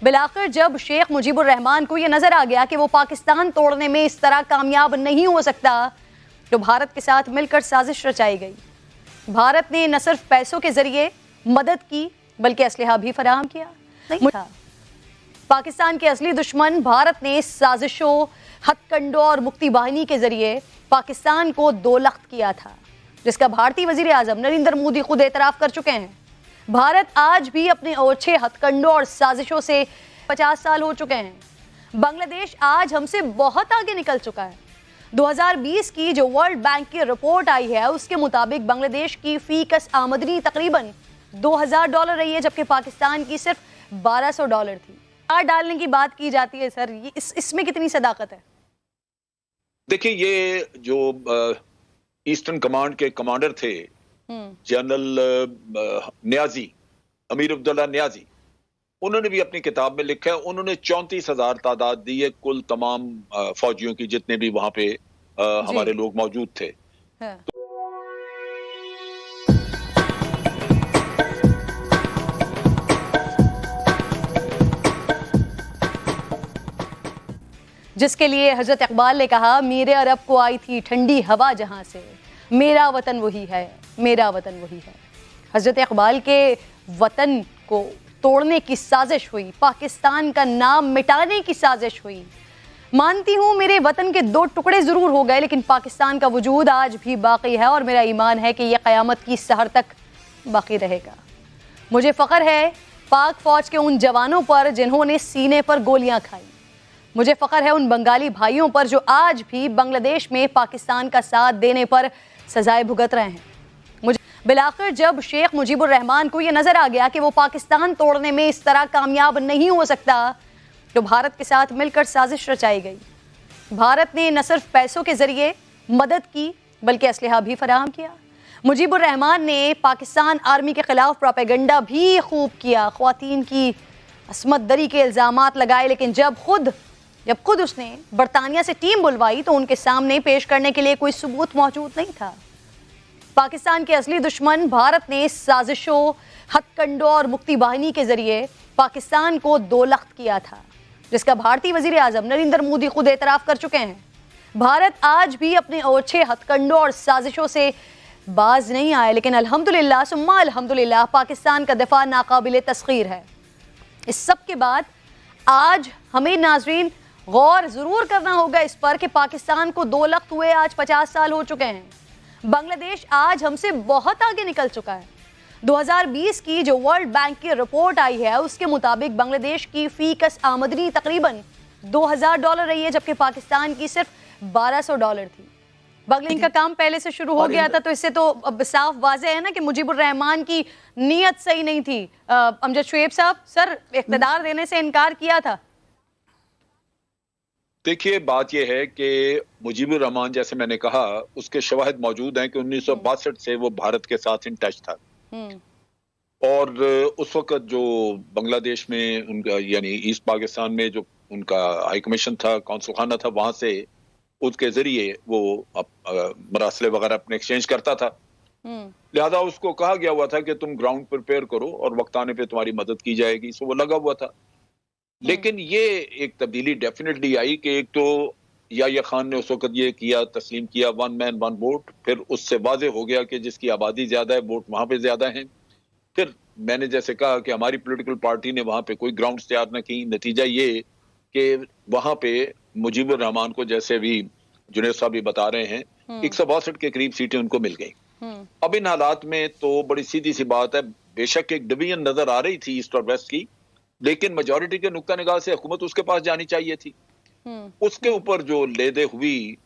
बिलाखिर जब शेख मुजीबुर रहमान को यह नजर आ गया कि वो पाकिस्तान तोड़ने में इस तरह कामयाब नहीं हो सकता, तो भारत के साथ मिलकर साजिश रचाई गई। भारत ने न सिर्फ पैसों के जरिए मदद की बल्कि असलहा भी फराहम किया नहीं था। पाकिस्तान के असली दुश्मन भारत ने साजिशों, हथकंडों और मुक्ति वाहिनी के जरिए पाकिस्तान को दोलख्त किया था, जिसका भारतीय वजीर आजम नरेंद्र मोदी खुद एतराफ कर चुके हैं। भारत आज भी अपने ओछे हथकंडों और साजिशों से 50 साल हो चुके हैं। बांग्लादेश आज हमसे बहुत आगे निकल चुका है। 2020 की जो वर्ल्ड बैंक की रिपोर्ट आई है उसके मुताबिक बांग्लादेश की फीकस आमदनी तकरीबन $2000 रही है, जबकि पाकिस्तान की सिर्फ $1200 थी। कार डालने की बात की जाती है सर, इसमें कितनी सदाकत है? देखिए, ये जो ईस्टर्न कमांड के कमांडर थे जनरल न्याजी, अमीर अब्दुल्ला न्याजी, उन्होंने भी अपनी किताब में लिखा है, उन्होंने 34,000 तादाद दी है कुल तमाम फौजियों की जितने भी वहां पे हमारे लोग मौजूद थे। जिसके लिए हजरत इकबाल ने कहा, मेरे अरब को आई थी ठंडी हवा जहां से, मेरा वतन वही है, मेरा वतन वही है। हजरत इकबाल के वतन को तोड़ने की साजिश हुई, पाकिस्तान का नाम मिटाने की साजिश हुई। मानती हूं मेरे वतन के 2 टुकड़े जरूर हो गए, लेकिन पाकिस्तान का वजूद आज भी बाकी है और मेरा ईमान है कि यह क़यामत की सहर तक बाकी रहेगा। मुझे फ़ख्र है पाक फौज के उन जवानों पर जिन्होंने सीने पर गोलियां खाई। मुझे फ़ख्र है उन बंगाली भाइयों पर जो आज भी बांग्लादेश में पाकिस्तान का साथ देने पर सजाएं भुगत रहे हैं। मुझे बिलाखिर जब शेख मुजीबुर रहमान को यह नजर आ गया कि वो पाकिस्तान तोड़ने में इस तरह कामयाब नहीं हो सकता, तो भारत के साथ मिलकर साजिश रचाई गई। भारत ने न सिर्फ पैसों के जरिए मदद की बल्कि असलहा भी फराहम किया। मुजीबुर रहमान ने पाकिस्तान आर्मी के खिलाफ प्रोपेगेंडा भी खूब किया, ख्वातीन की असमत दरी के इल्जामात लगाए, लेकिन जब खुद उसने बरतानिया से टीम बुलवाई तो उनके सामने पेश करने के लिए कोई सबूत मौजूद नहीं था। पाकिस्तान के असली दुश्मन भारत ने साजिशों, हथकंडों और मुक्ति वाहिनी के जरिए पाकिस्तान को दोलख्त किया था, जिसका भारतीय वजीर आजम नरेंद्र मोदी खुद एतराफ कर चुके हैं। भारत आज भी अपने ओछे हथकंडों और साजिशों से बाज नहीं आए, लेकिन अल्हम्दुलिल्लाह सुम्मा अल्हम्दुलिल्लाह पाकिस्तान का दिफा नाकाबिले तस्खीर है। इस सब के बाद आज हमें नाजरीन गौर जरूर करना होगा इस पर कि पाकिस्तान को दोलख्त हुए आज 50 साल हो चुके हैं। बांग्लादेश आज हमसे बहुत आगे निकल चुका है। 2020 की जो वर्ल्ड बैंक की रिपोर्ट आई है उसके मुताबिक बांग्लादेश की फीकस आमदनी तकरीबन $2000 रही है, जबकि पाकिस्तान की सिर्फ $1200 थी। बांग्लादेश का काम पहले से शुरू हो गया था, तो इससे तो अब साफ वाज़ेह है ना कि मुजीबुर रहमान की नीयत सही नहीं थी। अमजद शुएब साहब, सर इख्तिदार देने से इनकार किया था। देखिए, बात यह है कि मुजीबुर रहमान, जैसे मैंने कहा, उसके शवाहिद मौजूद हैं कि 1962 से वो भारत के साथ इन टच था। और उस वक्त जो बांग्लादेश में उनका यानी ईस्ट पाकिस्तान में जो उनका हाई कमीशन था, कौंसल खाना था, वहां से उसके जरिए वो मरासले वगैरह अपने एक्सचेंज करता था। लिहाजा उसको कहा गया हुआ था कि तुम ग्राउंड प्रिपेयर करो और वक्त आने पे तुम्हारी मदद की जाएगी, सो वो लगा हुआ था। लेकिन ये एक तब्दीली डेफिनेटली आई कि एक तो याह्या खान ने उस वक्त ये किया, तस्लीम किया 1 मैन 1 वोट। फिर उससे वाज़ेह हो गया कि जिसकी आबादी ज्यादा है वोट वहां पे ज्यादा हैं। फिर मैंने जैसे कहा कि हमारी पॉलिटिकल पार्टी ने वहां पे कोई ग्राउंड तैयार न की। नतीजा ये कि वहां पे मुजीबुर रहमान को, जैसे भी जुनेद साहब भी बता रहे हैं, 162 के करीब सीटें उनको मिल गई। अब इन हालात में तो बड़ी सीधी सी बात है, बेशक एक डिवीजन नजर आ रही थी ईस्ट और वेस्ट की, लेकिन मेजॉरिटी के नुक्ता निगाह से हुकूमत उसके पास जानी चाहिए थी। उसके ऊपर जो लेदे हुई,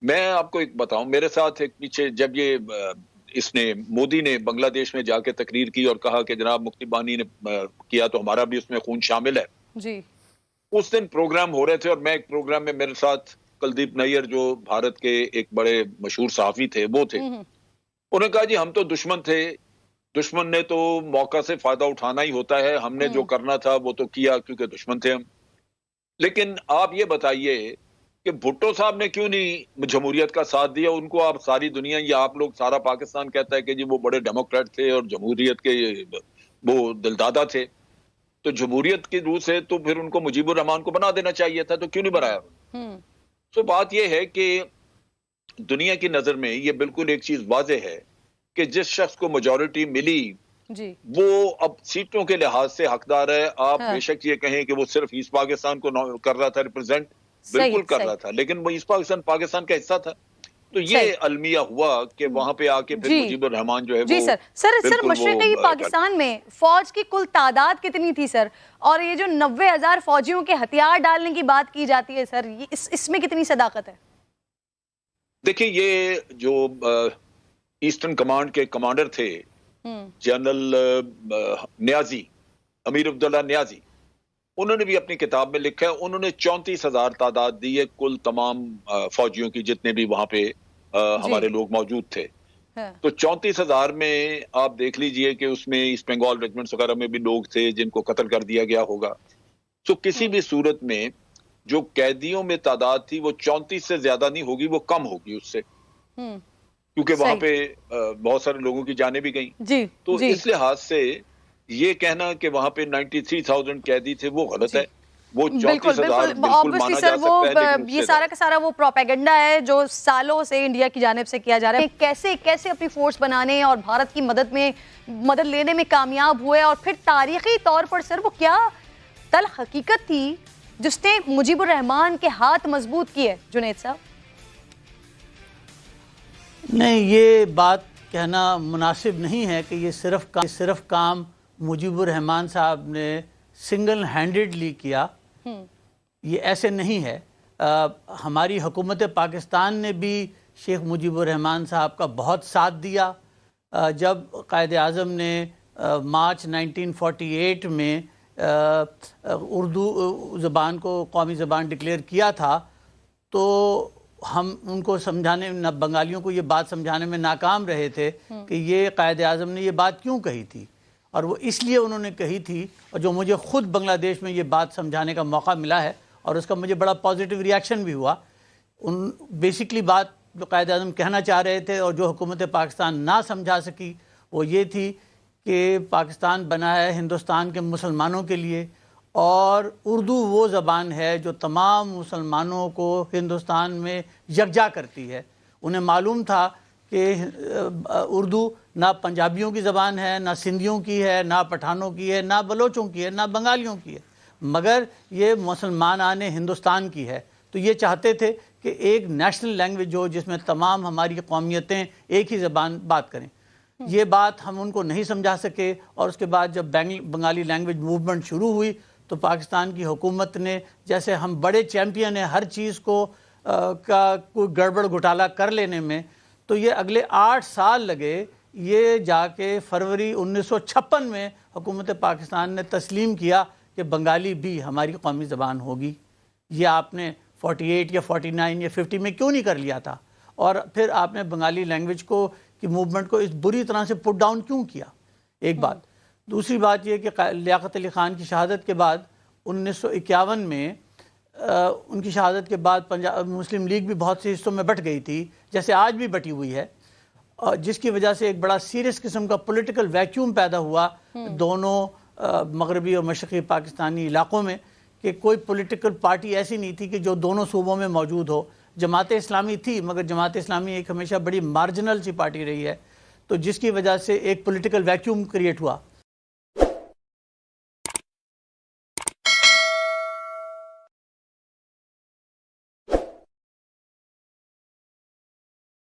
मैं आपको एक बताऊं, मेरे साथ एक पीछे जब ये इसने मोदी ने बांग्लादेश में जाके तकरीर की और कहा कि जनाब मुक्ति बानी ने किया तो हमारा भी उसमें खून शामिल है जी। उस दिन प्रोग्राम हो रहे थे और मैं एक प्रोग्राम में, मेरे साथ कुलदीप नैयर जो भारत के एक बड़े मशहूर सहाफी थे वो थे। उन्होंने कहा जी हम तो दुश्मन थे, दुश्मन ने तो मौका से फायदा उठाना ही होता है, हमने जो करना था वो तो किया क्योंकि दुश्मन थे हम। लेकिन आप ये बताइए कि भुट्टो साहब ने क्यों नहीं जमहूरियत का साथ दिया? उनको आप सारी दुनिया या आप लोग सारा पाकिस्तान कहता है कि जी वो बड़े डेमोक्रेट थे और जमहूरियत के वो दिलदादा थे। तो जमहूरियत की रूह से तो फिर उनको मुजीबुर रहमान को बना देना चाहिए था, तो क्यों नहीं बनाया? तो बात यह है कि दुनिया की नजर में ये बिल्कुल एक चीज वाजे है कि जिस शख्स को मेजॉरिटी मिली जी। वो अब सीटों के लिहाज से हकदार है। आप हाँ। बेशक ये कहें कि वो सिर्फ ईस्ट पाकिस्तान को कर रहा था रिप्रेजेंट, सही, बिल्कुल कर सही। रहा था, लेकिन वो ईस्ट पाकिस्तान पाकिस्तान का हिस्सा था। तो ये सही। अलमिया हुआ कि वहां पे आके फिर जी। मुजीबुर रहमान जो है जी वो सर बिल्कुल मशरिकी पाकिस्तान में फौज की कुल तादाद कितनी थी सर? और ये जो 90,000 फौजियों के हथियार डालने की बात की जाती है सर, ये इसमें कितनी सदाकत है? देखिए, ये जो ईस्टर्न कमांड के कमांडर थे जनरल न्याजी, अमीर अब्दुल्ला न्याजी, उन्होंने भी अपनी किताब में लिखा है, उन्होंने 34,000 तादाद दी है कुल तमाम फौजियों की, जितने भी वहां पे हमारे लोग मौजूद थे। हाँ। तो 34,000 में आप देख लीजिए कि उसमें ईस्ट बंगाल रेजिमेंट्स वगैरह में भी लोग थे जिनको कत्ल कर दिया गया होगा। तो किसी भी सूरत में जो कैदियों में तादाद थी वो 34 से ज्यादा नहीं होगी, वो कम होगी उससे, क्योंकि वहां पे बहुत सारे लोगों की जानें भी गई। जी। तो जी। इस लिहाज से ये कहना कि वहां पे 93,000 कैदी थे वो गलत है। वो 34,000 बिल्कुल माना जा सकता है, लेकिन ये सारा का सारा वो प्रोपेगेंडा है जो सालों से इंडिया की जानिब से किया जा रहा है। कैसे कैसे अपनी फोर्स बनाने और भारत की मदद लेने में कामयाब हुए, और फिर तारीखी तौर पर सर वो क्या तल हकीकत थी जिसने मुजीबुर रहमान के हाथ मजबूत किए, जुनैद साहब? नहीं, ये बात कहना मुनासिब नहीं है कि ये सिर्फ काम मुजीबुर रहमान साहब ने सिंगल हैंडेडली किया। ये ऐसे नहीं है। हमारी हुकूमत पाकिस्तान ने भी शेख मुजीबुर रहमान साहब का बहुत साथ दिया। जब कायद आज़म ने मार्च 1948 में उर्दू ज़बान को कौमी ज़बान डिक्लेयर किया था, तो हम उनको समझाने न बंगालियों को ये बात समझाने में नाकाम रहे थे कि ये कायद आज़म ने ये बात क्यों कही थी, और वो इसलिए उन्होंने कही थी, और जो मुझे ख़ुद बांग्लादेश में ये बात समझाने का मौका मिला है और उसका मुझे बड़ा पॉजिटिव रिएक्शन भी हुआ। बेसिकली बात जो कायद आज़म कहना चाह रहे थे और जो हुकूमत पाकिस्तान ना समझा सकी वो ये थी कि पाकिस्तान बना है हिंदुस्तान के मुसलमानों के लिए, और उर्दू वो ज़बान है जो तमाम मुसलमानों को हिंदुस्तान में यकजा करती है। उन्हें मालूम था कि उर्दू ना पंजाबियों की ज़बान है, ना सिंधियों की है, ना पठानों की है, ना बलोचों की है, ना बंगालियों की है, मगर ये मुसलमान आने हिंदुस्तान की है। तो ये चाहते थे कि एक नेशनल लैंग्वेज हो जिसमें तमाम हमारी कौमियतें एक ही ज़बान बात करें। ये बात हम उनको नहीं समझा सके, और उसके बाद जब बंगाली लैंग्वेज मूवमेंट शुरू हुई तो पाकिस्तान की हुकूमत ने, जैसे हम बड़े चैम्पियन हैं हर चीज़ को का कोई गड़बड़ घोटाला कर लेने में, तो ये अगले 8 साल लगे। ये जाके फरवरी 1956 में हुकूमत पाकिस्तान ने तस्लीम किया कि बंगाली भी हमारी कौमी ज़बान होगी। ये आपने 48 या 49 या 50 में क्यों नहीं कर लिया था? और फिर आपने बंगाली लैंग्वेज को की मूवमेंट को इस बुरी तरह से पुट डाउन क्यों किया? एक बात। दूसरी बात यह कि लियाकत अली ख़ान की शहादत के बाद 1951 में उनकी शहादत के बाद पंजाब मुस्लिम लीग भी बहुत से हिस्सों में बट गई थी, जैसे आज भी बटी हुई है, और जिसकी वजह से एक बड़ा सीरियस किस्म का पॉलिटिकल वैक्यूम पैदा हुआ दोनों मगरबी और मशरक़ी पाकिस्तानी इलाक़ों में, कि कोई पॉलिटिकल पार्टी ऐसी नहीं थी कि जो दोनों सूबों में मौजूद हो। जमात इस्लामी थी, मगर जमात इस्लामी एक हमेशा बड़ी मार्जिनल सी पार्टी रही है, तो जिसकी वजह से एक पॉलिटिकल वैक्यूम क्रिएट हुआ।